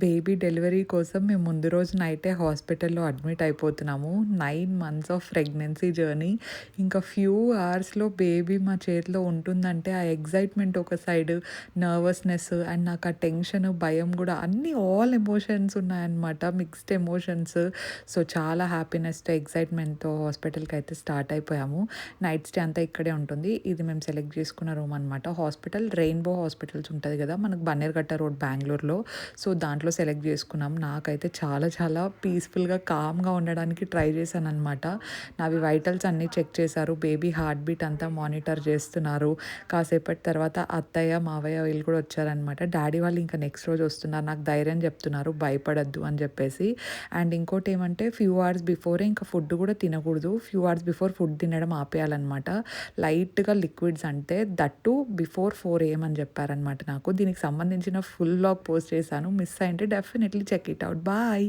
Baby delivery కోసం మేము ముందు రోజు నైటే హాస్పిటల్‌లో అడ్మిట్ అయిపోతున్నాము. 9 మంత్స్ ఆఫ్ ప్రెగ్నెన్సీ జర్నీ. ఇంకా ఫ్యూ అవర్స్‌లో బేబీ మా చేతిలో ఉంటుందంటే ఆ ఎక్సైట్‌మెంట్ ఒక సైడ్, నర్వస్‌నెస్ అండ్ నాకు ఆ టెన్షన్, భయం గూడా అన్నీ ఆల్ ఎమోషన్స్ ఉన్నాయన్నమాట. Mixed emotions. సో, చాలా హ్యాపీనెస్‌తో, ఎక్సైట్‌మెంట్‌తో హాస్పిటల్‌కైతే స్టార్ట్ అయిపోయాము. నైట్ స్టే అంతా ఇక్కడే ఉంటుంది. ఇది మేము సెలెక్ట్ చేసుకున్న రూమ్ అనమాట. హాస్పిటల్ రెయిన్‌బో హాస్పిటల్స్ ఉంటది గదా! మనకు బన్నేరుగట్ట రోడ్ బెంగుళూరులో. సో, దాంట్లో సెలెక్ట్ చేసుకున్నాం. నాకైతే చాలా చాలా పీస్‌ఫుల్‌గా, కామ్‌గా ఉండడానికి ట్రై చేశాననమాట. నావి వైటల్స్ అన్నీ చెక్ చేశారు. బేబీ హార్ట్ బీట్ అంతా మానిటర్ చేస్తున్నారు. కాసేపటి తర్వాత అత్తయ్య, మావయ్య వీళ్ళు కూడా వచ్చారనమాట. డ్యాడీ వాళ్ళు ఇంకా నెక్స్ట్ రోజు వస్తున్నారు. నాకు ధైర్యం చెప్తున్నారు, భయపడొద్దు అని చెప్పేసి. అండ్ ఇంకోటేమంటే ఫ్యూ అవర్స్ బిఫోరే ఇంకా ఫుడ్ కూడా తినకూడదు. ఫ్యూ అవర్స్ బిఫోర్ ఫుడ్ తినడం ఆపేయాలనమాట. లైట్‌గా లిక్విడ్స్ అంటే దట్ టూ బిఫోర్ 4 AM అని చెప్పారనమాట నాకు. దీనికి సంబంధించిన ఫుల్ వ్లాగ్ పోస్ట్ చేశాను. మిస్ అయ్యుంటే definitely check it out. Bye.